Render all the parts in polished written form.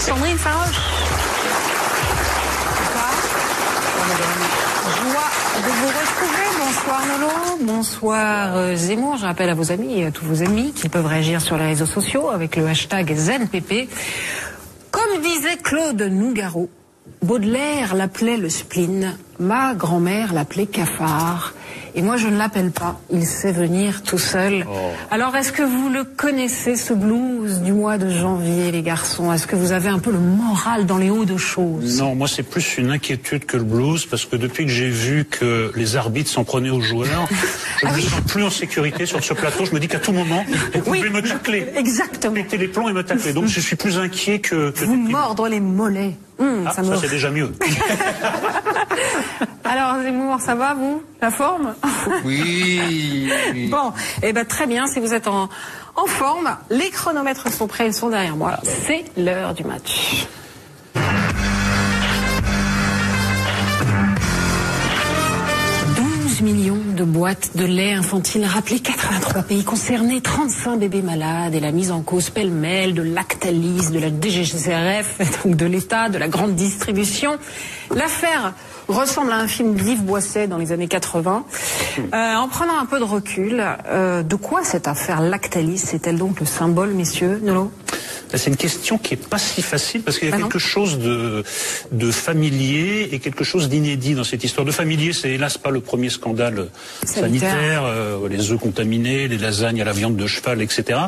Sandrine Faroche. Joie de vous retrouver. Bonsoir Nolo, bonsoir Zemmour. Je rappelle à vos amis et à tous vos ennemis qu'ils peuvent réagir sur les réseaux sociaux avec le hashtag ZenPP. Comme disait Claude Nougaro, Baudelaire l'appelait le spleen, ma grand-mère l'appelait cafard. Et moi, je ne l'appelle pas. Il sait venir tout seul. Oh. Alors, est-ce que vous le connaissez, ce blues du mois de janvier, les garçons? Est-ce que vous avez un peu le moral dans les hauts de choses? Non, moi, c'est plus une inquiétude que le blues, parce que depuis que j'ai vu que les arbitres s'en prenaient aux joueurs, je ne me sens plus en sécurité sur ce plateau. Je me dis qu'à tout moment, vous pouvez me tacler. Exactement. Péter les plombs et me tacler. Donc, je suis plus inquiet que vous mordre les mollets. Ça c'est déjà mieux. Alors Zemmour, ça va vous? La forme? Oui. Bon, eh ben très bien, si vous êtes en forme, les chronomètres sont prêts, ils sont derrière moi. C'est l'heure du match. Millions de boîtes de lait infantile rappelées, 83 pays concernés, 35 bébés malades et la mise en cause pêle-mêle de Lactalis, de la DGCCRF, donc de l'État, de la grande distribution. L'affaire ressemble à un film d'Yves Boisset dans les années 80. En prenant un peu de recul, de quoi cette affaire Lactalis est-elle donc le symbole, messieurs? Nolo? C'est une question qui est pas si facile parce qu'il y a quelque chose de familier et quelque chose d'inédit dans cette histoire. De familier, c'est hélas pas le premier scandale sanitaire, les œufs contaminés, les lasagnes à la viande de cheval, etc.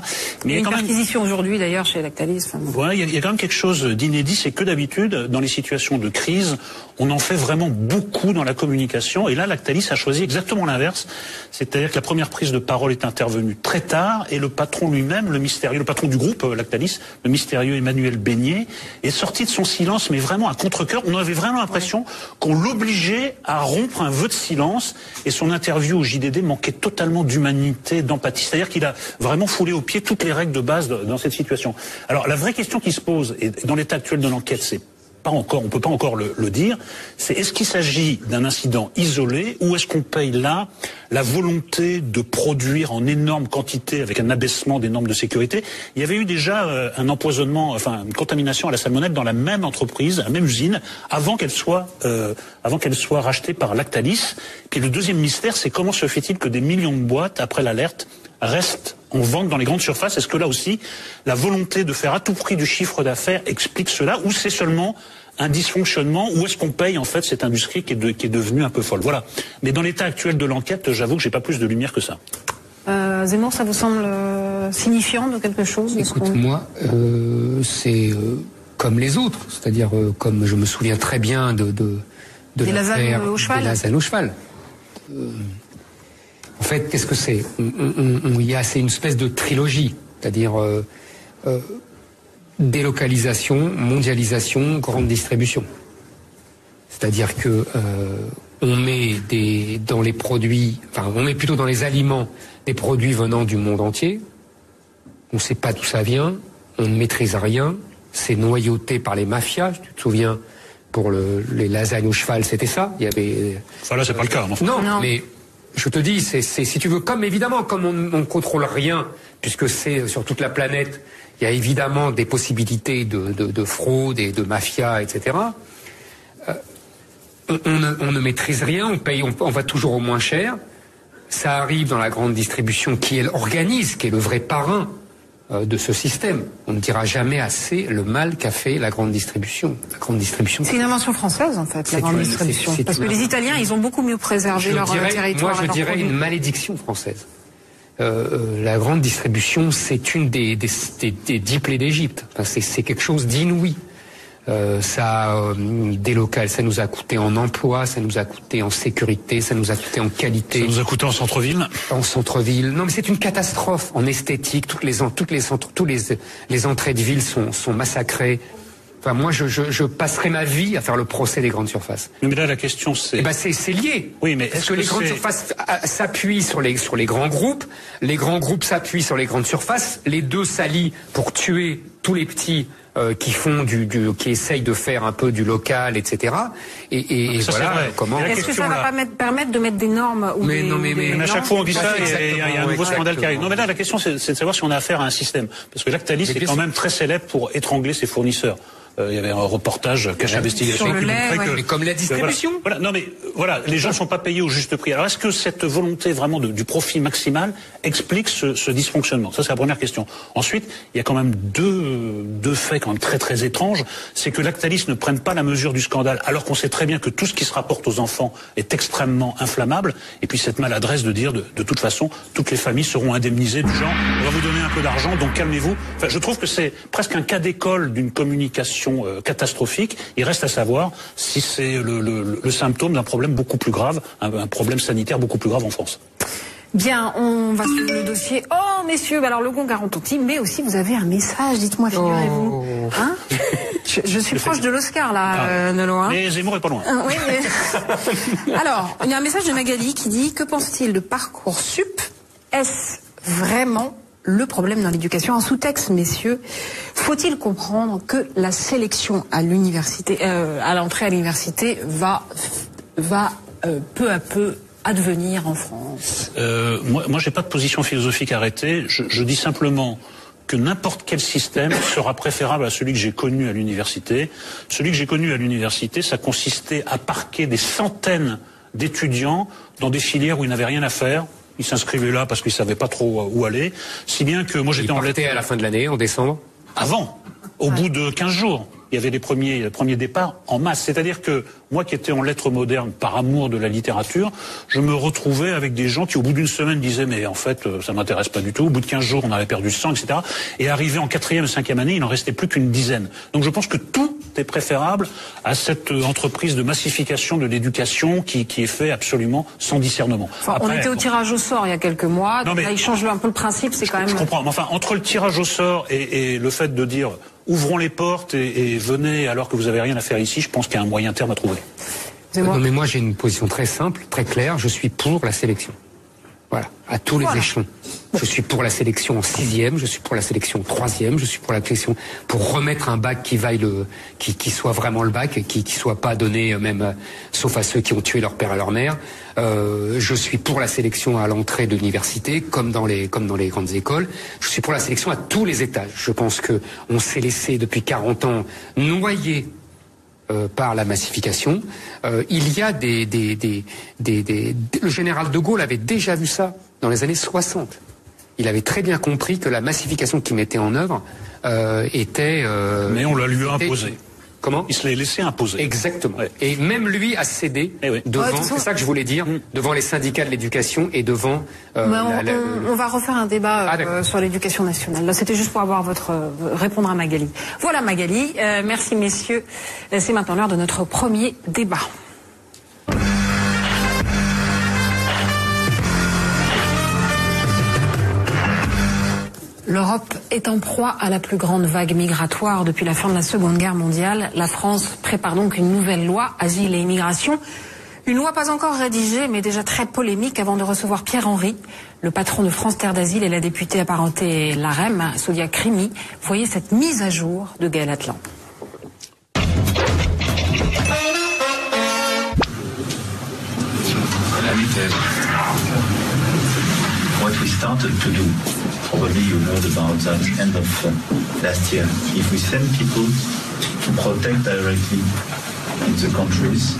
Mais il y a une perquisition aujourd'hui d'ailleurs chez Lactalis. Voilà, il y a quand même quelque chose d'inédit, c'est que d'habitude, dans les situations de crise, on en fait vraiment beaucoup dans la communication. Et là, Lactalis a choisi exactement l'inverse. C'est-à-dire que la première prise de parole est intervenue très tard et le patron lui-même, le patron du groupe Lactalis, le mystérieux Emmanuel Beignet, est sorti de son silence, mais vraiment à contre-cœur. On avait vraiment l'impression qu'on l'obligeait à rompre un vœu de silence, et son interview au JDD manquait totalement d'humanité, d'empathie. C'est-à-dire qu'il a vraiment foulé aux pieds toutes les règles de base dans cette situation. Alors la vraie question qui se pose, et dans l'état actuel de l'enquête, c'est pas encore, on peut pas encore le dire, c'est est-ce qu'il s'agit d'un incident isolé ou est-ce qu'on paye là la volonté de produire en énorme quantité avec un abaissement des normes de sécurité? Il y avait eu déjà un empoisonnement, enfin une contamination à la salmonelle dans la même entreprise, la même usine, avant qu'elle soit rachetée par Lactalis. Puis le deuxième mystère, c'est comment se fait-il que des millions de boîtes, après l'alerte, restent en vente dans les grandes surfaces? Est-ce que là aussi, la volonté de faire à tout prix du chiffre d'affaires explique cela, ou c'est seulement un dysfonctionnement, ou est-ce qu'on paye en fait cette industrie qui est devenue un peu folle? Voilà. Mais dans l'état actuel de l'enquête, j'avoue que j'ai pas plus de lumière que ça. Zemmour, ça vous semble signifiant de quelque chose? Écoute, moi, c'est comme les autres, c'est-à-dire comme je me souviens très bien de des lasagnes au cheval. Des lasagnes au cheval. En fait, qu'est-ce que c'est? C'est une espèce de trilogie, c'est-à-dire délocalisation, mondialisation, grande distribution. C'est-à-dire que on met dans les produits, enfin on met plutôt dans les aliments des produits venant du monde entier. On ne sait pas d'où ça vient, on ne maîtrise rien, c'est noyauté par les mafias. Tu te souviens, pour les lasagnes au cheval, c'était ça. Il y avait. Enfin là, c'est pas le cas. Enfin. Non, mais je te dis, c'est si tu veux, comme on ne contrôle rien, puisque c'est sur toute la planète, il y a évidemment des possibilités de fraude et de mafia, etc. On ne maîtrise rien, on va toujours au moins cher. Ça arrive dans la grande distribution qui organise, qui est le vrai parrain de ce système. On ne dira jamais assez le mal qu'a fait la grande distribution. C'est une invention française, en fait, la grande distribution. Parce que les Italiens, ils ont beaucoup mieux préservé leur territoire. Moi, je dirais une malédiction française. La grande distribution, c'est une des 10 plaies d'Égypte. Enfin, c'est quelque chose d'inouï. Ça nous a coûté en emploi, ça nous a coûté en sécurité, ça nous a coûté en qualité. Ça nous a coûté en centre-ville. En centre-ville. Non, mais c'est une catastrophe en esthétique. Tous les entrées de ville sont massacrées. Enfin, moi, je passerai ma vie à faire le procès des grandes surfaces. Mais là, la question, c'est... c'est lié. Oui, mais est-ce que les grandes surfaces s'appuient sur les grands groupes, les grands groupes s'appuient sur les grandes surfaces, les deux s'allient pour tuer tous les petits qui essayent de faire un peu du local, etc. Et ça, voilà comment. Est-ce que ça va pas permettre de mettre des normes ou mais à chaque fois on dit ça et il y a un nouveau scandale qui arrive. Non, mais là, la question, c'est de savoir si on a affaire à un système. Parce que Lactalis est quand même très célèbre pour étrangler ses fournisseurs. il y avait un reportage cache investigation sur le qui lait, montrait que... Mais comme la distribution. Voilà, non mais voilà, les gens ne sont pas payés au juste prix. Alors est-ce que cette volonté vraiment du profit maximal explique ce dysfonctionnement? Ça c'est la première question. Ensuite, il y a quand même deux faits quand même très très étranges. C'est que Lactalis ne prenne pas la mesure du scandale, alors qu'on sait très bien que tout ce qui se rapporte aux enfants est extrêmement inflammable. Et puis cette maladresse de dire de toute façon, toutes les familles seront indemnisées du genre, on va vous donner un peu d'argent, donc calmez-vous. Enfin, je trouve que c'est presque un cas d'école d'une communication catastrophique. Il reste à savoir si c'est le symptôme d'un problème beaucoup plus grave, un problème sanitaire beaucoup plus grave en France. Bien, on va suivre le dossier. Oh, messieurs, alors le gong a retenti, mais aussi vous avez un message, dites-moi, figurez-vous. Hein je suis proche de l'Oscar, là, Nolo. Hein. Mais Zemmour est pas loin. Oui, mais... Alors, il y a un message de Magali qui dit: que pense-t-il de Parcoursup? Est-ce vraiment le problème dans l'éducation? En sous-texte, messieurs, faut-il comprendre que la sélection à l'université, à l'entrée à l'université va peu à peu advenir en France? Moi, j'ai pas de position philosophique arrêtée. Je dis simplement que n'importe quel système sera préférable à celui que j'ai connu à l'université. Celui que j'ai connu à l'université, ça consistait à parquer des centaines d'étudiants dans des filières où ils n'avaient rien à faire. Ils s'inscrivaient là parce qu'ils savaient pas trop où aller. Si bien que moi j'étais en lettres... à la fin de l'année, en décembre. Avant, au bout de 15 jours. Il y avait les premiers départs en masse. C'est-à-dire que moi qui étais en lettres modernes par amour de la littérature, je me retrouvais avec des gens qui au bout d'une semaine disaient mais en fait ça m'intéresse pas du tout. Au bout de 15 jours on avait perdu 100, etc. Et arrivé en 4e et 5e année, il n'en restait plus qu'une dizaine. Donc je pense que tout est préférable à cette entreprise de massification de l'éducation qui est fait absolument sans discernement. Enfin, après, on était au tirage au sort il y a quelques mois. Non, mais là, il change un peu le principe, c'est quand même... Je comprends. Mais enfin, entre le tirage au sort et le fait de dire ouvrons les portes et venez alors que vous n'avez rien à faire ici, je pense qu'il y a un moyen terme à trouver. Non, mais moi j'ai une position très simple, très claire, je suis pour la sélection. Voilà, à tous les échelons. Je suis pour la sélection en 6e, je suis pour la sélection en 3e, je suis pour la sélection pour remettre un bac qui vaille qui soit vraiment le bac, qui soit pas donné même sauf à ceux qui ont tué leur père et leur mère. Je suis pour la sélection à l'entrée de l'université, comme dans les grandes écoles. Je suis pour la sélection à tous les étages. Je pense que on s'est laissé depuis 40 ans noyer par la massification. Il y a le général de Gaulle avait déjà vu ça dans les années 60. Il avait très bien compris que la massification qu'il mettait en œuvre était... Mais on la lui a imposée. Comment? Il se l'est laissé imposer. Exactement. Ouais. Et même lui a cédé devant, c'est ça que je voulais dire, devant les syndicats de l'éducation et devant... on va refaire un débat sur l'éducation nationale. Là, c'était juste pour avoir répondre à Magali. Voilà Magali. Merci messieurs. C'est maintenant l'heure de notre premier débat. L'Europe est en proie à la plus grande vague migratoire depuis la fin de la Seconde Guerre mondiale. La France prépare donc une nouvelle loi, asile et immigration. Une loi pas encore rédigée, mais déjà très polémique avant de recevoir Pierre-Henry, le patron de France Terre d'Asile et la députée apparentée l'AREM, Sonia Crimi. Voyez cette mise à jour de Gaël Atlan. What we started to do, probably you heard about that end of last year. If we send people to protect directly in the countries,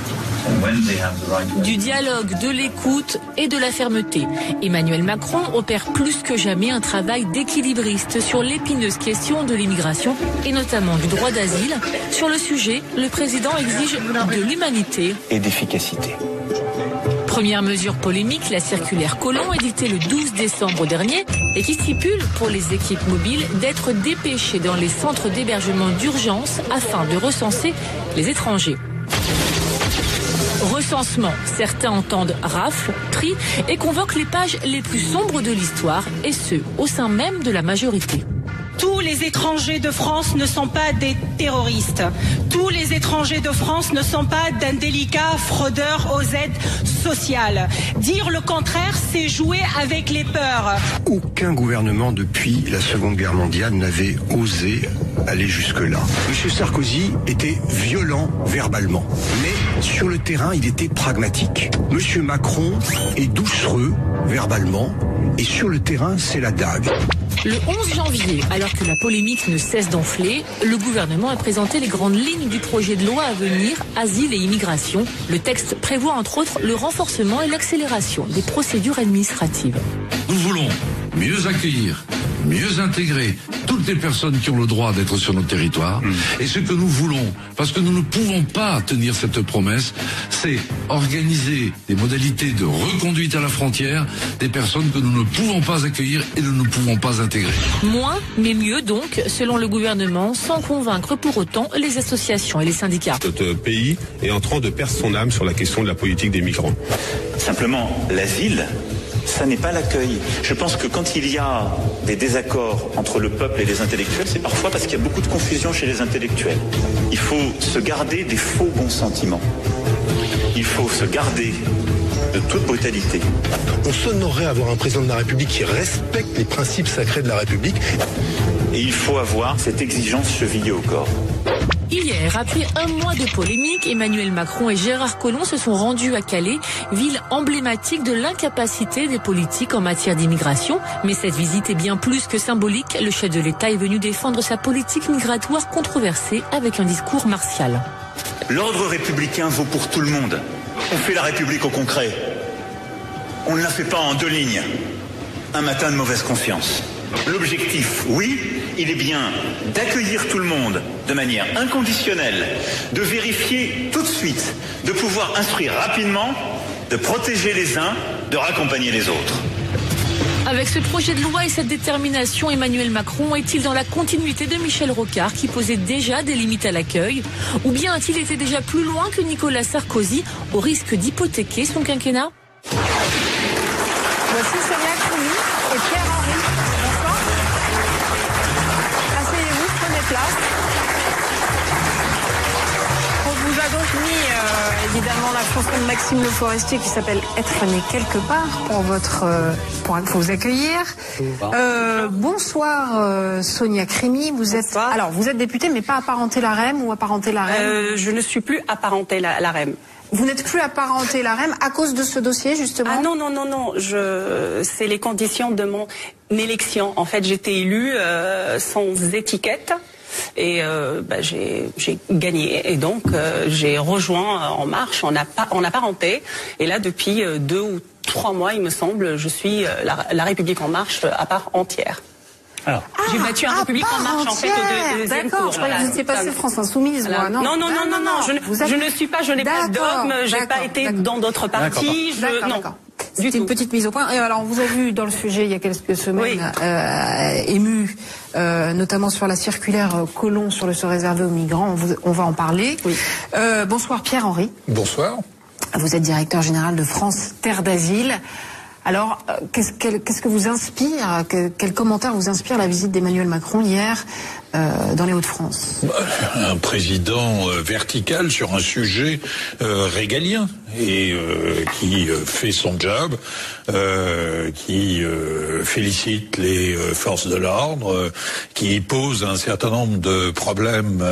and when they have the right... Du dialogue, de l'écoute et de la fermeté. Emmanuel Macron opère plus que jamais un travail d'équilibriste sur l'épineuse question de l'immigration et notamment du droit d'asile. Sur le sujet, le président exige de l'humanité et d'efficacité. Première mesure polémique, la circulaire Collomb éditée le 12 décembre dernier et qui stipule pour les équipes mobiles d'être dépêchées dans les centres d'hébergement d'urgence afin de recenser les étrangers. Recensement, certains entendent rafle, tri et convoquent les pages les plus sombres de l'histoire et ce, au sein même de la majorité. Tous les étrangers de France ne sont pas des terroristes. Tous les étrangers de France ne sont pas d'indélicats fraudeurs aux aides sociales. Dire le contraire, c'est jouer avec les peurs. Aucun gouvernement depuis la Seconde Guerre mondiale n'avait osé aller jusque-là. M. Sarkozy était violent verbalement, mais sur le terrain, il était pragmatique. M. Macron est doucereux verbalement, et sur le terrain, c'est la dague. Le 11 janvier, alors que la polémique ne cesse d'enfler, le gouvernement a présenté les grandes lignes du projet de loi à venir, Asile et Immigration. Le texte prévoit entre autres le renforcement et l'accélération des procédures administratives. Nous voulons mieux accueillir, mieux intégrer toutes les personnes qui ont le droit d'être sur notre territoire. Et ce que nous voulons, parce que nous ne pouvons pas tenir cette promesse, c'est organiser des modalités de reconduite à la frontière des personnes que nous ne pouvons pas accueillir et nous ne pouvons pas intégrer. Moins, mais mieux donc, selon le gouvernement, sans convaincre pour autant les associations et les syndicats. Notre pays est en train de perdre son âme sur la question de la politique des migrants. Simplement, l'asile, ça n'est pas l'accueil. Je pense que quand il y a des désaccords entre le peuple et les intellectuels, c'est parfois parce qu'il y a beaucoup de confusion chez les intellectuels. Il faut se garder des faux bons sentiments. Il faut se garder de toute brutalité. On s'honorerait à avoir un président de la République qui respecte les principes sacrés de la République. Et il faut avoir cette exigence chevillée au corps. Hier, après un mois de polémique, Emmanuel Macron et Gérard Collomb se sont rendus à Calais, ville emblématique de l'incapacité des politiques en matière d'immigration. Mais cette visite est bien plus que symbolique. Le chef de l'État est venu défendre sa politique migratoire controversée avec un discours martial. L'ordre républicain vaut pour tout le monde. On fait la République au concret. On ne la fait pas en deux lignes. Un matin de mauvaise conscience. L'objectif, oui, il est bien d'accueillir tout le monde de manière inconditionnelle, de vérifier tout de suite, de pouvoir instruire rapidement, de protéger les uns, de raccompagner les autres. Avec ce projet de loi et cette détermination, Emmanuel Macron est-il dans la continuité de Michel Rocard qui posait déjà des limites à l'accueil? Ou bien a-t-il été déjà plus loin que Nicolas Sarkozy au risque d'hypothéquer son quinquennat? Voici Sonia Crimi et Pierre-Henri. Bonsoir. Asseyez-vous, prenez place. On vous a donc mis évidemment la chanson de Maxime Le Forestier qui s'appelle Être né quelque part pour vous accueillir. Bonsoir Sonia Crimi. Vous êtes députée mais pas apparentée LaREM ou apparentée LaREM? Je ne suis plus apparentée LaREM. Vous n'êtes plus apparenté LaREM à cause de ce dossier, justement? Ah non. C'est les conditions de mon élection. En fait, j'étais élue sans étiquette et j'ai gagné. Et donc, j'ai rejoint En Marche en apparenté. Et là, depuis 2 ou 3 mois, il me semble, je suis la République En Marche à part entière. J'ai battu un République En Marche en fait au deuxième tour. D'accord, je croyais que vous étiez passé France Insoumise. Voilà. Non. Je ne suis pas, je n'ai pas de dogme, j'ai pas été dans d'autres partis. D'accord. C'était une petite mise au point. Et alors, on vous a vu dans le sujet il y a quelques semaines ému, notamment sur la circulaire Collomb sur le se réserver aux migrants. On va en parler. Oui. Bonsoir Pierre-Henri. Bonsoir. Vous êtes directeur général de France Terre d'Asile. Alors, qu'est-ce que vous inspire, quel commentaire vous inspire la visite d'Emmanuel Macron hier dans les Hauts-de-France? Un président vertical sur un sujet régalien et qui fait son job, qui félicite les forces de l'ordre, qui pose un certain nombre de problèmes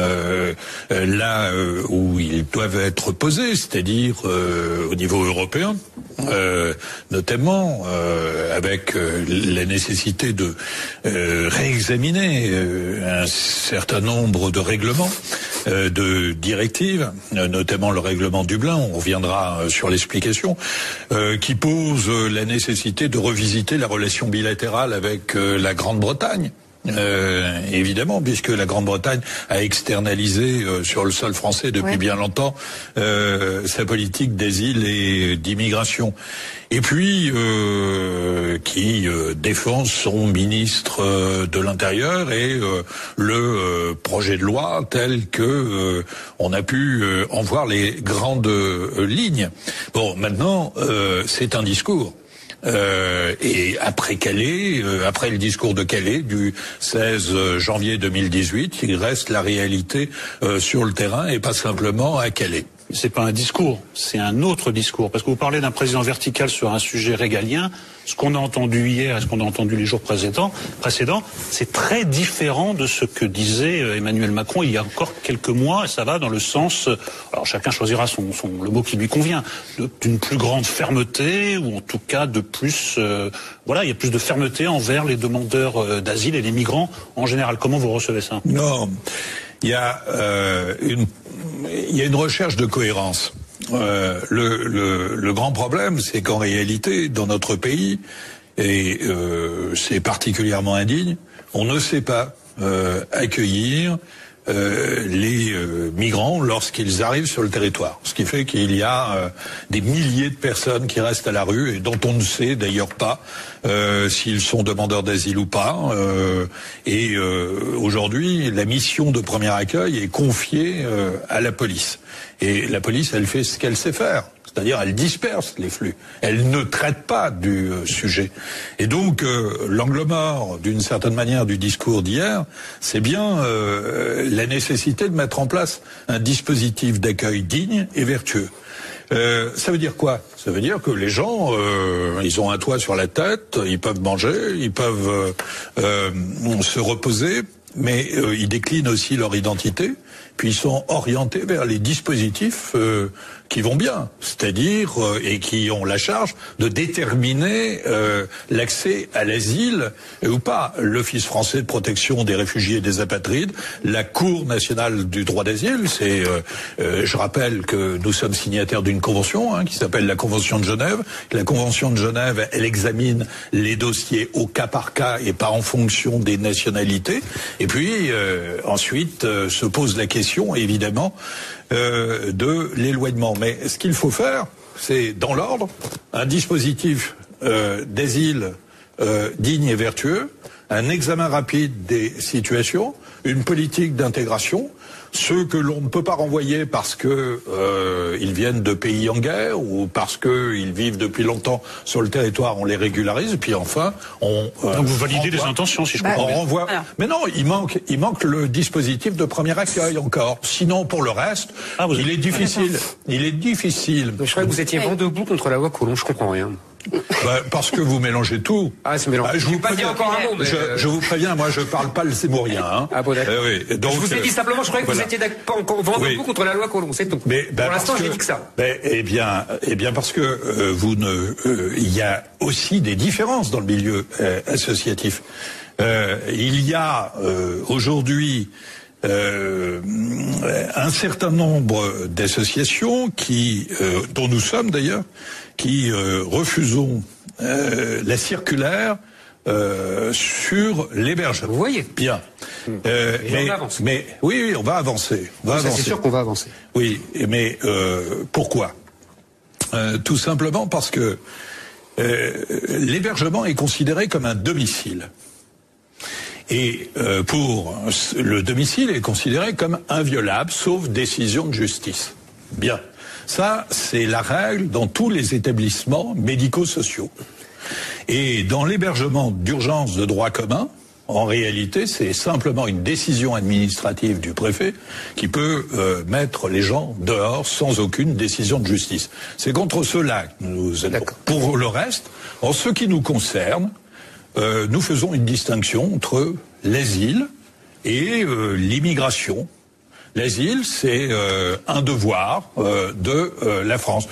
là où ils doivent être posés, c'est-à-dire au niveau européen, notamment avec la nécessité de réexaminer un certain nombre de règlements, de directives, notamment le règlement Dublin, on reviendra sur l'explication, qui pose la nécessité de revisiter la relation bilatérale avec la Grande-Bretagne. Évidemment, puisque la Grande-Bretagne a externalisé sur le sol français depuis bien longtemps sa politique d'asile et d'immigration. Et puis qui défend son ministre de l'Intérieur et le projet de loi tel que on a pu en voir les grandes lignes. Bon, maintenant c'est un discours. Et après Calais, après le discours de Calais du 16 janvier 2018, il reste la réalité sur le terrain et pas simplement à Calais. C'est pas un discours, c'est un autre discours. Parce que vous parlez d'un président vertical sur un sujet régalien. Ce qu'on a entendu hier et ce qu'on a entendu les jours précédents, c'est très différent de ce que disait Emmanuel Macron il y a encore quelques mois. Et ça va dans le sens, alors chacun choisira le mot qui lui convient, d'une plus grande fermeté, ou en tout cas de plus, il y a plus de fermeté envers les demandeurs d'asile et les migrants en général. Comment vous recevez ça? Non, il y a une recherche de cohérence. Le grand problème, c'est qu'en réalité, dans notre pays, et c'est particulièrement indigne, on ne sait pas accueillir les migrants lorsqu'ils arrivent sur le territoire. Ce qui fait qu'il y a des milliers de personnes qui restent à la rue et dont on ne sait d'ailleurs pas s'ils sont demandeurs d'asile ou pas. Aujourd'hui, la mission de premier accueil est confiée à la police. Et la police, elle fait ce qu'elle sait faire. C'est-à-dire, elle disperse les flux. Elle ne traite pas du sujet. Et donc, l'angle mort, d'une certaine manière, du discours d'hier, c'est bien la nécessité de mettre en place un dispositif d'accueil digne et vertueux. Ça veut dire quoi? Ça veut dire que les gens, ils ont un toit sur la tête, ils peuvent manger, ils peuvent se reposer, mais ils déclinent aussi leur identité, puis ils sont orientés vers les dispositifs qui vont bien, c'est-à-dire et qui ont la charge de déterminer l'accès à l'asile ou pas. L'Office français de protection des réfugiés et des apatrides, la Cour nationale du droit d'asile, c'est, je rappelle que nous sommes signataires d'une convention qui s'appelle la Convention de Genève. La Convention de Genève, elle examine les dossiers au cas par cas et pas en fonction des nationalités. Et puis ensuite se pose la question, évidemment, de l'éloignement. Mais ce qu'il faut faire, c'est, dans l'ordre, un dispositif d'asile digne et vertueux, un examen rapide des situations, une politique d'intégration. Ceux que l'on ne peut pas renvoyer parce que ils viennent de pays en guerre ou parce qu'ils vivent depuis longtemps sur le territoire, on les régularise. Et puis enfin, donc vous validez les intentions, si je comprends bien. On renvoie. Mais non, il manque le dispositif de premier accueil encore. Sinon, pour le reste, il est difficile. Il est difficile. Je croyais que vous étiez vent debout contre la loi Collomb. Je comprends rien. Parce que vous mélangez tout. Ah, c'est mélangé. Je vous préviens encore un mot. Je vous préviens, moi, je parle pas le sémourien. Ah bon, d'accord. Oui. Donc, je vous ai dit simplement, je croyais que vous étiez vent debout contre la loi Collomb, c'est tout. Mais, pour l'instant, j'ai dit que ça. Eh bien, parce que il y a aussi des différences dans le milieu associatif. Il y a aujourd'hui un certain nombre d'associations dont nous sommes d'ailleurs, qui refusons la circulaire sur l'hébergement. Vous voyez bien. On avance. Mais oui, on va avancer. C'est sûr qu'on va avancer. Oui, mais pourquoi? Tout simplement parce que l'hébergement est considéré comme un domicile. Et pour le domicile est considéré comme inviolable, sauf décision de justice. Bien. Ça, c'est la règle dans tous les établissements médico-sociaux. Et dans l'hébergement d'urgence de droit commun, en réalité, c'est simplement une décision administrative du préfet qui peut mettre les gens dehors sans aucune décision de justice. C'est contre cela que nous allons. Pour le reste, en ce qui nous concerne, nous faisons une distinction entre l'asile et l'immigration. L'asile, c'est un devoir de la France.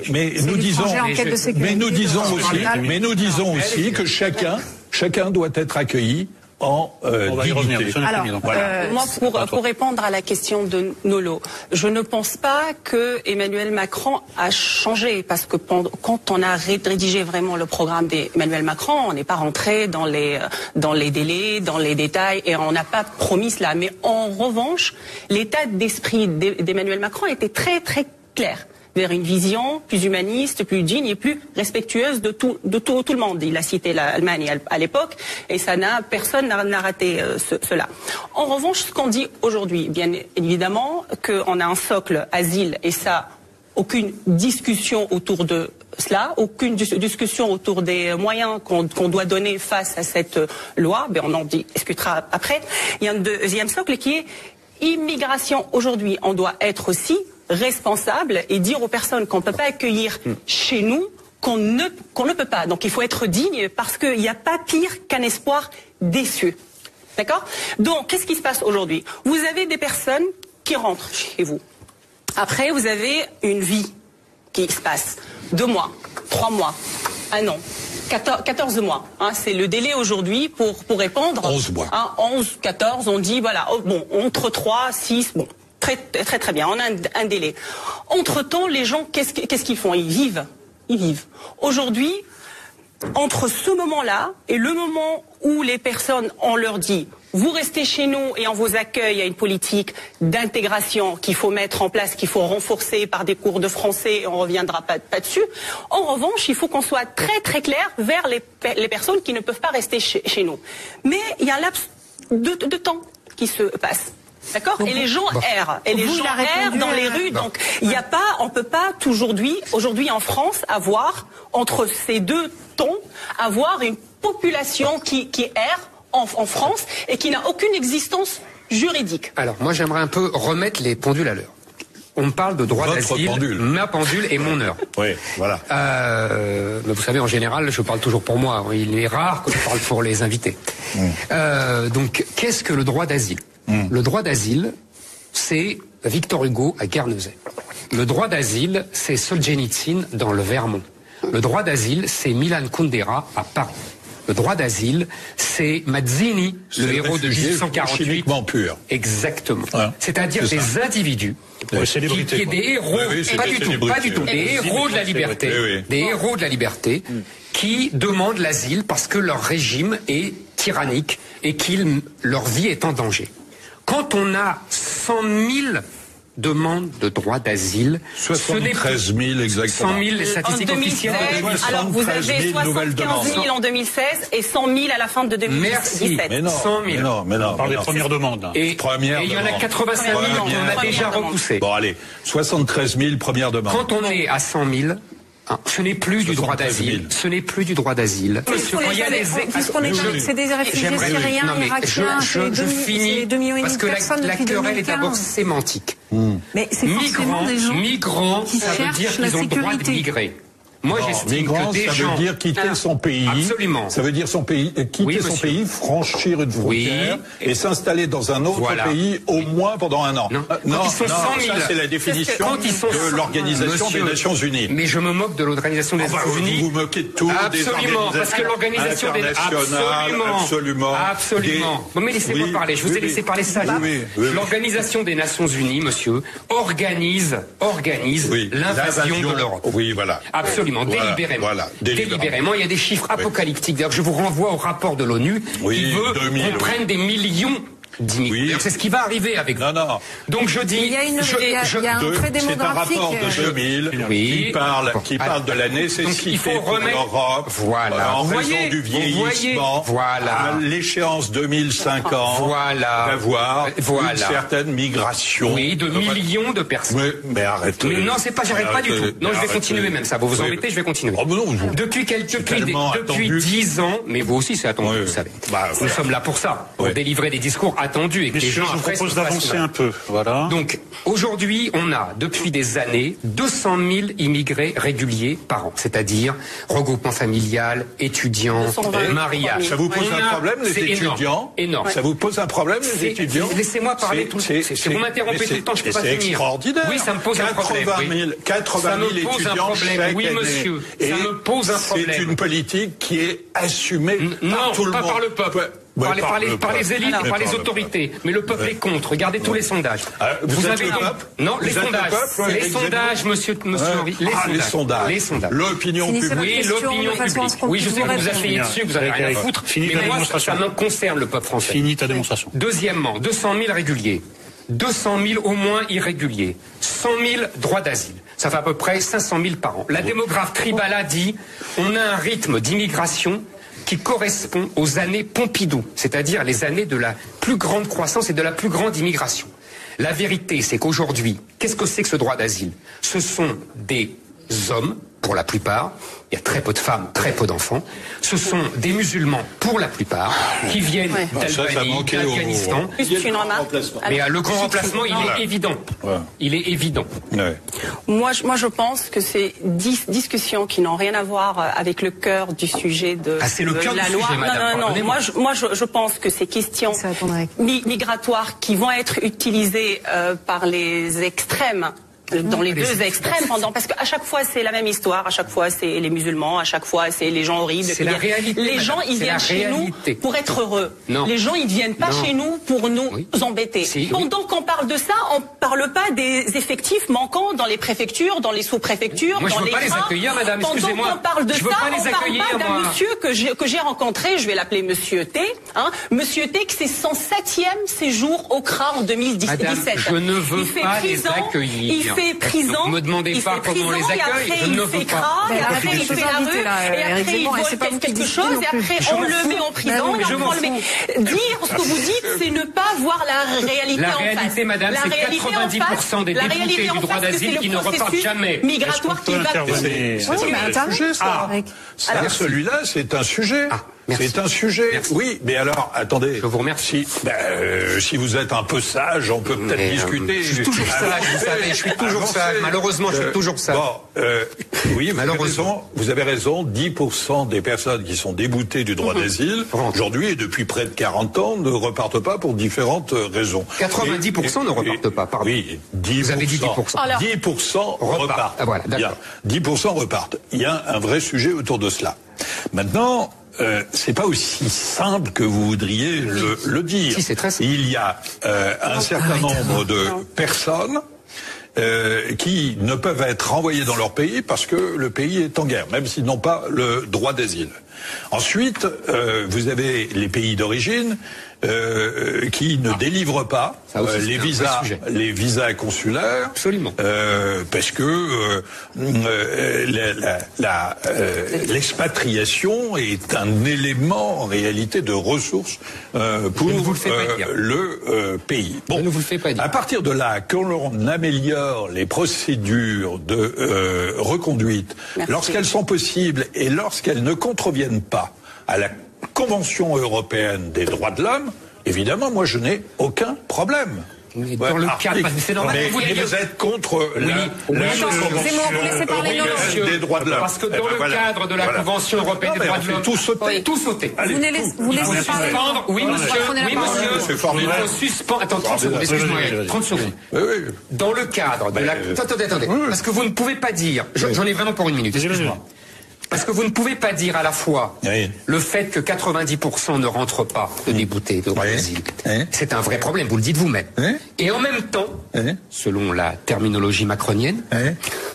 Mais nous disons aussi que chacun doit être accueilli en dignité. Alors, moi, pour répondre à la question de Nolo, je ne pense pas que Emmanuel Macron a changé, parce que quand on a rédigé vraiment le programme d'Emmanuel Macron, on n'est pas rentré dans les délais, dans les détails, et on n'a pas promis cela. Mais en revanche, l'état d'esprit d'Emmanuel Macron était très très clair, vers une vision plus humaniste, plus digne et plus respectueuse de tout le monde. Il a cité l'Allemagne à l'époque, et personne n'a raté cela. En revanche, ce qu'on dit aujourd'hui, bien évidemment, qu'on a un socle asile, et ça, aucune discussion autour de cela, aucune discussion autour des moyens qu'on doit donner face à cette loi, on en discutera après. Il y a un deuxième socle qui est immigration. Aujourd'hui, on doit être aussi responsable et dire aux personnes qu'on ne peut pas accueillir chez nous, qu'on ne peut pas. Donc il faut être digne parce qu'il n'y a pas pire qu'un espoir déçu. D'accord? Donc qu'est-ce qui se passe aujourd'hui? Vous avez des personnes qui rentrent chez vous. Après, vous avez une vie qui se passe. 2 mois, 3 mois, 1 an. 14 mois, hein, c'est le délai aujourd'hui pour répondre. 11 mois. Hein, 11, 14, on dit voilà, bon, entre 3, 6, bon, très bien, on a un délai. Entre-temps, les gens, qu'est-ce qu'ils font? Ils vivent. Aujourd'hui, entre ce moment-là et le moment où les personnes, on leur dit vous restez chez nous et on vous accueille, il y a une politique d'intégration qu'il faut mettre en place, qu'il faut renforcer par des cours de français, et on ne reviendra pas dessus. En revanche, il faut qu'on soit très clair vers les personnes qui ne peuvent pas rester chez nous. Mais il y a un laps de temps qui se passe. D'accord? Et les gens errent. Et les gens errent dans les rues. Donc, on peut pas aujourd'hui en France, avoir, entre ces deux temps, avoir une population qui erre en France et qui n'a aucune existence juridique. Alors, moi, j'aimerais un peu remettre les pendules à l'heure. On me parle de droit d'asile, ma pendule et mon heure. Oui, voilà. Mais vous savez, en général, je parle toujours pour moi. Il est rare que je parle pour les invités. Donc, qu'est-ce que le droit d'asile? Le droit d'asile, c'est Victor Hugo à Guernesey. Le droit d'asile, c'est Solzhenitsyn dans le Vermont. Le droit d'asile, c'est Milan Kundera à Paris. Le droit d'asile, c'est Mazzini, le héros de 1848. Chimiquement pur. Exactement. Ouais, c'est-à-dire des individus qui est des héros, pas du tout, des héros de la liberté, des héros de la liberté, qui demandent l'asile parce que leur régime est tyrannique et leur vie est en danger. Quand on a 100 000 demandes de droit d'asile, 73 000 exactement. 100 000 les statistiques officielles. Alors vous avez 75 000 en 2016 et 100 000 à la fin de 2017. Merci. Mais non, 100 000. On parle des premières demandes. Et il y en a 85 000 qu'on a déjà repoussé. Bon allez, 73 000 premières demandes. Quand on est à 100 000, ce n'est plus du droit d'asile. Ce n'est plus du droit d'asile. C'est des réfugiés syriens, irakiens, je finis 2,5 millions parce de que personnes la depuis querelle est 2015. d'abord sémantique. Mais c'est forcément des gens migrants, qui ça veut dire cherchent la qu'ils ont le droit de sécurité. migrer. Moi, j'estime migrant, que des ça gens... veut dire quitter son pays. Absolument. Ça veut dire quitter son pays, franchir une frontière et s'installer dans un autre pays au moins pendant 1 an. Non, ça c'est la définition de l'Organisation des Nations Unies. Mais je me moque de l'Organisation des Nations Unies. Vous vous moquez de tout. Absolument, parce que l'Organisation des Nations Absolument. Mais laissez-moi parler, je vous ai laissé parler ça. L'Organisation des Nations Unies, monsieur, organise l'invasion de l'Europe. Oui, voilà. Absolument. Délibérément. Il y a des chiffres apocalyptiques. D'ailleurs, je vous renvoie au rapport de l'ONU qui veut qu'on prenne des millions d'immigrés. C'est ce qui va arriver avec vous. Non. Donc je dis... Il y a un trait démographique. C'est un rapport de 2000 qui parle de la nécessité pour l'Europe, en raison du vieillissement, à l'échéance 2050, d'avoir une certaine migration. Oui, de millions de personnes. Mais arrêtez. Mais non, j'arrête pas du tout. Non, je vais continuer même ça. Vous vous embêtez, je vais continuer. Depuis 10 ans, mais vous aussi c'est attendu, vous savez. Nous sommes là pour ça, pour délivrer des discours attendus et que les gens je vous propose d'avancer un peu. Voilà. Donc aujourd'hui, on a depuis des années 200 000 immigrés réguliers par an, c'est-à-dire regroupement familial, étudiants, mariage. Ça vous pose un problème les étudiants? Énorme. Ça vous pose un problème les étudiants? Laissez-moi parler tout le temps. Vous m'interrompez tout le temps, je peux pas finir. C'est extraordinaire. Oui, ça me pose un problème. 80 000 étudiants chaque année. Oui, monsieur. Ça me pose un problème. C'est une politique qui est assumée par tout le monde. Non, pas par le peuple. Par les élites et par les autorités. Mais le peuple est contre. Regardez tous les sondages. Vous avez le peuple? Non, les sondages, monsieur Henry. Les sondages. L'opinion publique. Oui, l'opinion publique. Oui, je sais que vous asseyez dessus, que vous n'avez rien à foutre. Mais moi, ça me concerne, le peuple français. Finis ta démonstration. Deuxièmement, 200 000 réguliers. 200 000 au moins irréguliers. 100 000 droits d'asile. Ça fait à peu près 500 000 par an. La démographe Tribala dit on a un rythme d'immigration qui correspond aux années Pompidou, c'est-à-dire les années de la plus grande croissance et de la plus grande immigration. La vérité, c'est qu'aujourd'hui, qu'est-ce que c'est que ce droit d'asile? Ce sont des hommes pour la plupart. Il y a très peu de femmes, très peu d'enfants. Ce sont des musulmans, pour la plupart, qui viennent d'Albanie, d'Afghanistan. Juste une remarque. Mais le grand remplacement, il est évident. Ouais. Il est évident. Ouais. Moi, je pense que c'est discussions qui n'ont rien à voir avec le cœur du sujet de, c'est le cœur la du loi. Sujet, madame, non. Moi, je pense que ces questions migratoires qui vont être utilisées par les extrêmes, dans les deux extrêmes, parce qu'à chaque fois c'est la même histoire, à chaque fois c'est les musulmans, à chaque fois c'est les gens horribles. C'est la réalité. Les gens ils viennent chez nous pour être heureux. Non. Les gens ils viennent pas chez nous pour nous embêter. Pendant qu'on parle de ça, on parle pas des effectifs manquants dans les préfectures, dans les sous-préfectures, dans les trains. Moi je veux pas les accueillir, madame. Excusez-moi. Pendant qu'on parle de ça, on parle pas d'un monsieur que j'ai rencontré. Je vais l'appeler Monsieur T. Monsieur T, que c'est son 7e séjour au CRA en 2017. Madame, je ne veux pas les accueillir. Il fait prison. Ne me demandez pas comment on les accueille. Je ne veux pas. Et après, il fait la rue. Et après, il vole quelque chose. Et après, on le met en prison. Dire ce que vous dites, c'est ne pas voir la réalité en face. La réalité, madame, c'est 90% des députés du droit d'asile qui ne repartent jamais. Migratoire qui va. Celui-là, c'est un sujet. C'est un sujet. Merci. Oui, mais alors, attendez. Je vous remercie. Si vous êtes un peu sage, on peut peut-être discuter. Je suis toujours sage, vous savez. Je suis toujours sage. Malheureusement, je suis toujours sage. Bon, oui, vous avez raison. 10% des personnes qui sont déboutées du droit d'asile, aujourd'hui et depuis près de 40 ans, ne repartent pas pour différentes raisons. 90% ne repartent pas, pardon. Oui, 10%. Vous avez dit 10%. 10% repartent. Ah, voilà, d'accord. 10% repartent. Il y a un vrai sujet autour de cela. Maintenant, c'est pas aussi simple que vous voudriez le dire. Si, c'est très simple. Il y a un certain nombre de personnes qui ne peuvent être renvoyées dans leur pays parce que le pays est en guerre, même s'ils n'ont pas le droit d'asile. Ensuite, vous avez les pays d'origine qui ne délivrent pas les visas consulaires. Absolument. Parce que l'expatriation est un élément en réalité de ressources pour le pays. Bon, ne vous le faites pas dire. À partir de là, quand on améliore les procédures de reconduite, lorsqu'elles sont possibles et lorsqu'elles ne contreviennent pas à la Convention européenne des droits de l'homme, évidemment, moi, je n'ai aucun problème. Dans le cadre, c'est normal. Mais vous êtes contre la Convention des droits de l'homme. Parce que dans le cadre de la Convention européenne des droits de l'homme, tout sauter. Vous laissez parler. Oui, monsieur. C'est formidable. Il faut suspendre. Attends, 30 secondes. Excuse-moi. 30 secondes. Dans le cadre de la. Attendez. Parce que vous ne pouvez pas dire. J'en ai vraiment pour une minute. Excuse-moi. Parce que vous ne pouvez pas dire à la fois le fait que 90% ne rentrent pas de déboutés de droit d'asile. C'est un vrai problème, vous le dites vous-même. Et en même temps, selon la terminologie macronienne,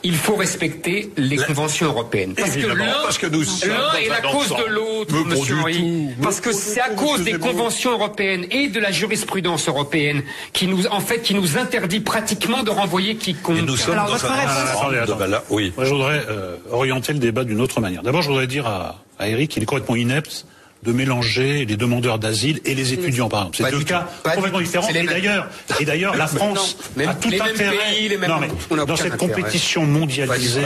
il faut respecter les conventions européennes. Parce que l'un est la cause de l'autre, monsieur Henry. Parce que c'est à cause des conventions européennes et de la jurisprudence européenne qui nous interdit pratiquement de renvoyer quiconque. Et nous sommes oui. Moi, je voudrais orienter le débat d'une autre manière. D'abord, je voudrais dire à Eric qu'il est complètement inepte de mélanger les demandeurs d'asile et les étudiants, par exemple. C'est deux cas complètement différents. Et d'ailleurs, la France a tout intérêt. Dans cette compétition mondialisée,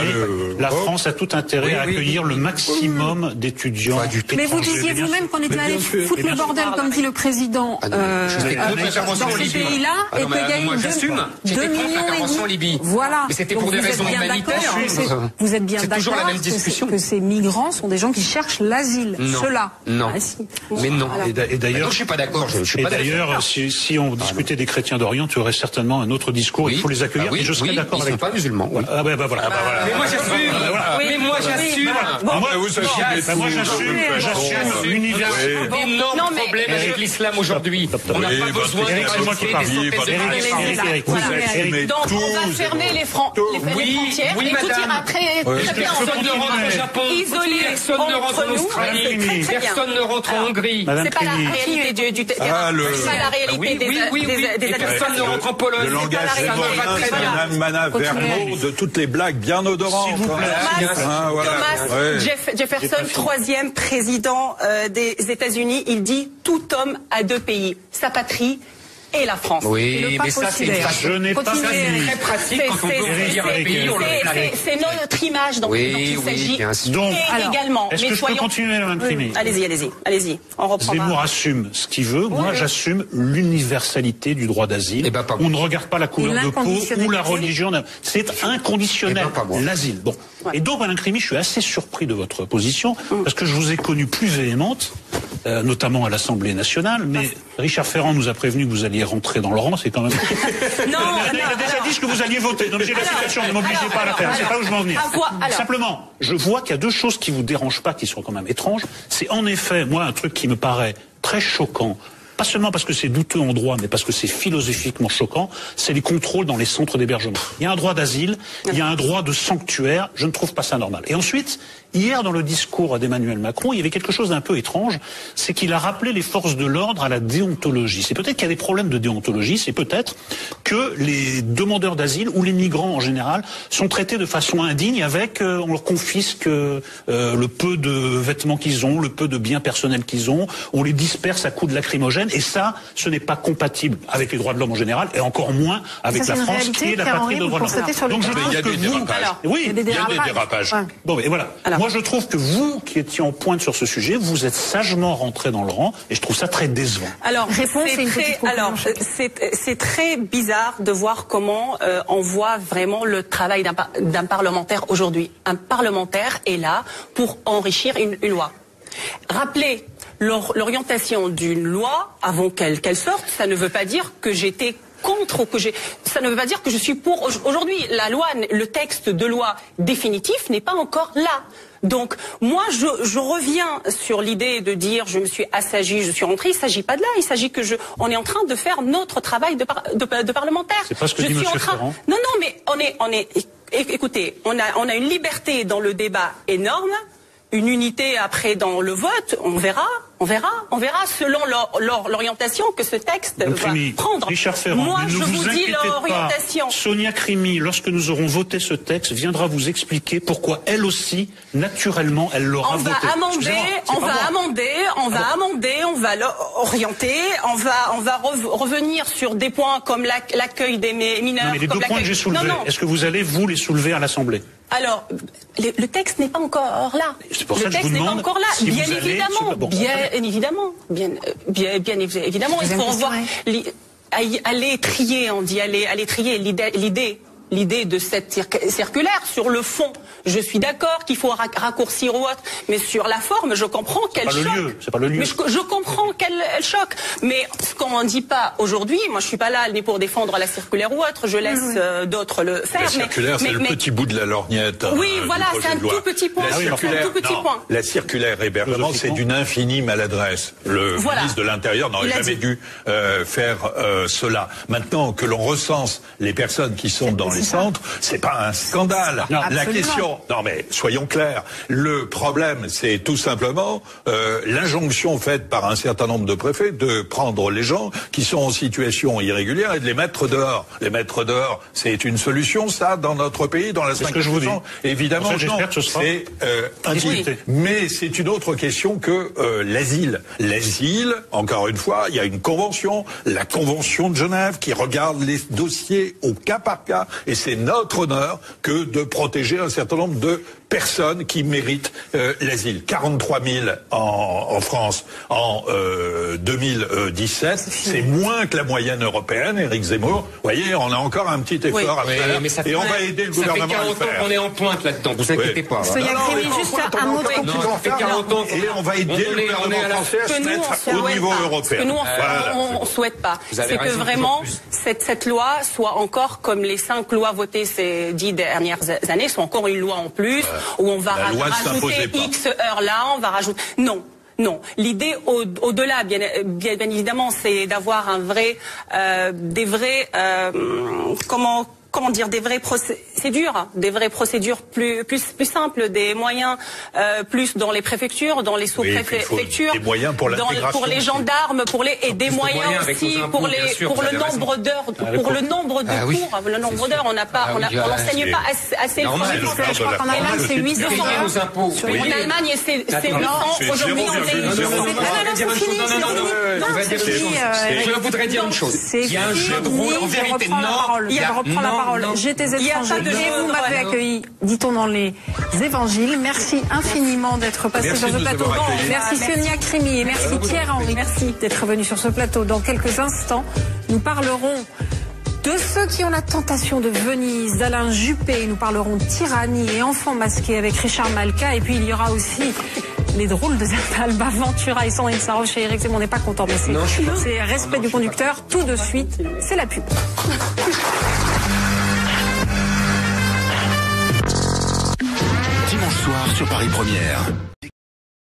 la France a tout intérêt à accueillir le maximum d'étudiants. Mais vous disiez vous-même qu'on était allé foutre le bordel, comme dit le président, dans ces pays-là, et qu'il y a eu 2 millions et demi. Voilà. Mais c'était pour des raisons humanitaires. Vous êtes bien d'accord que ces migrants sont des gens qui cherchent l'asile. Ceux-là. Non. Mais non. Et d'ailleurs, je suis pas d'accord. Et d'ailleurs, si on discutait des chrétiens d'Orient, tu aurais certainement un autre discours. Il faut les accueillir. Et je serais d'accord avec toi. Ils sont pas musulmans. Voilà. Mais moi j'assume. J'assume l'univers. Énorme problème avec l'islam aujourd'hui. On n'a pas besoin de rajouter des centaines. Donc on va fermer les frontières et tout ira très bien. Personne ne rentre au Japon. Personne ne rentre en Australie. Personne ne rentre en Hongrie. C'est pas la réalité du terrain. C'est pas la réalité des personnes ne rentrent en Pologne. Le langage c'est Madame Mana Vermeau de toutes les blagues bien odorantes. S'il vous plaît. Thomas Jefferson, 3e président des États-Unis, il dit tout homme a 2 pays, sa patrie et la France. Oui, mais ça, c'est très pratique quand on veut dire un pays, on le fait. C'est notre image dont il s'agit. Donc, également. est-ce que je peux continuer, Mme Crimi? Allez-y. On reprend. Zemmour assume ce qu'il veut. Moi, j'assume l'universalité du droit d'asile. On ne regarde pas la couleur de peau ou la religion. C'est inconditionnel, l'asile. Bon. Et donc, Mme Crimi, je suis assez surpris de votre position, parce que je vous ai connue plus véhémente, notamment à l'Assemblée nationale, mais Richard Ferrand nous a prévenu que vous alliez rentrer dans le rang, c'est quand même... Non, il a déjà dit ce que vous alliez voter, donc j'ai la situation, ne m'obligez pas à la faire, c'est pas où je veux en venir. Simplement, je vois qu'il y a deux choses qui vous dérangent pas, qui sont quand même étranges. C'est en effet, moi, un truc qui me paraît très choquant, pas seulement parce que c'est douteux en droit, mais parce que c'est philosophiquement choquant, c'est les contrôles dans les centres d'hébergement. Il y a un droit d'asile, il y a un droit de sanctuaire, je ne trouve pas ça normal. Et ensuite, hier, dans le discours d'Emmanuel Macron, il y avait quelque chose d'un peu étrange, c'est qu'il a rappelé les forces de l'ordre à la déontologie. C'est peut-être qu'il y a des problèmes de déontologie, c'est peut-être que les demandeurs d'asile ou les migrants en général sont traités de façon indigne avec, on leur confisque le peu de vêtements qu'ils ont, le peu de biens personnels qu'ils ont, on les disperse à coups de lacrymogène, et ça, ce n'est pas compatible avec les droits de l'homme en général, et encore moins avec la France, qui est la patrie des droits de l'homme. Donc je trouve que vous... Oui, il y a des dérapages. Bon, et voilà. Moi, je trouve que vous, qui étiez en pointe sur ce sujet, vous êtes sagement rentré dans le rang, et je trouve ça très décevant. Alors, c'est très bizarre de voir comment on voit vraiment le travail d'un parlementaire aujourd'hui. Un parlementaire est là pour enrichir une loi. Rappeler l'orientation d'une loi avant qu'elle sorte, ça ne veut pas dire que j'étais contre ou ça ne veut pas dire que je suis pour. Aujourd'hui, le texte de loi définitif n'est pas encore là. Donc, moi, je reviens sur l'idée de dire je me suis assagie, je suis rentrée. Il ne s'agit pas de là. Il s'agit que on est en train de faire notre travail de parlementaire. C'est pas ce que dit M. Ferrand. Non, mais écoutez, on a une liberté dans le débat énorme, une unité après dans le vote. On verra selon l'orientation que ce texte va prendre. Richard Ferrand, moi, ne je vous dis l'orientation. Sonia Crimi, lorsque nous aurons voté ce texte, viendra vous expliquer pourquoi elle aussi, naturellement, elle l'aura voté. On va amender, on va l'orienter, on va revenir sur des points comme l'accueil des mineurs. Non, mais les deux points que j'ai soulevés, est-ce que vous allez, vous, les soulever à l'Assemblée? Alors, le texte n'est pas encore là. C'est pour ça que je vous demande si bien évidemment, il faut revoir, aller trier, on dit aller trier l'idée de cette circulaire. Sur le fond, je suis d'accord qu'il faut raccourcir ou autre, mais sur la forme, je comprends qu'elle choque. C'est pas le lieu. Mais je comprends qu'elle choque. Mais ce qu'on ne dit pas aujourd'hui, moi je suis pas là ni pour défendre la circulaire ou autre, je laisse d'autres le faire. La circulaire, c'est le petit bout de la lorgnette. Oui, voilà, c'est un tout petit point. La circulaire hébergement, c'est d'une infinie maladresse. Le ministre de l'Intérieur n'aurait jamais dû faire cela. Maintenant que l'on recense les personnes qui sont dans les centres, c'est pas un scandale. La question, non mais soyons clairs, le problème c'est tout simplement l'injonction faite par un certain nombre de préfets de prendre les gens qui sont en situation irrégulière et de les mettre dehors. Les mettre dehors, c'est une solution ça dans notre pays, dans la 5%. Évidemment non, c'est indigne. Mais c'est une autre question que l'asile. L'asile, encore une fois, il y a une convention, la Convention de Genève, qui regarde les dossiers au cas par cas. Et c'est notre honneur que de protéger un certain nombre de personnes qui méritent l'asile. 43 000 en France en 2017, c'est moins que la moyenne européenne, Éric Zemmour. Vous voyez, on a encore un petit effort à faire et on va aider le gouvernement à le faire. On est en pointe là-dedans, vous inquiétez pas. Sonia Crimi, juste un mot et on va aider le gouvernement français à se mettre au niveau européen. Ce que nous, on ne souhaite pas, c'est que vraiment cette loi soit encore comme les 5 lois votées ces 10 dernières années, soit encore une loi en plus, où on va rajouter X heures là, on va rajouter... Non. L'idée au-delà, bien évidemment, c'est d'avoir des vrais, comment comment dire, des vraies procédures plus simples, des moyens plus dans les préfectures, dans les sous-préfectures, des moyens pour l'intégration, pour les gendarmes, et des moyens aussi pour le nombre d'heures, pour le nombre de cours, le nombre d'heures. On n'enseigne pas assez. Je crois qu'en Allemagne c'est 800. En Allemagne c'est 800. Aujourd'hui je voudrais dire une chose. Il y a un jeu de rôle en vérité. Je reprends la parole. J'étais étranger et vous m'avez accueilli, dit-on dans les évangiles. Merci infiniment d'être passé sur ce plateau. Merci Sonia Crimi et merci Pierre-Henri. Merci d'être venu sur ce plateau. Dans quelques instants, nous parlerons de ceux qui ont la tentation de Venise, d'Alain Juppé. Nous parlerons de tyrannie et enfants masqués avec Richard Malka. Et puis il y aura aussi les drôles de Alba Ventura et Sandrine Saroche et Eric Zemmour. On n'est pas content, mais c'est respect du conducteur. Tout de suite, c'est la pub. Dimanche soir sur Paris Première.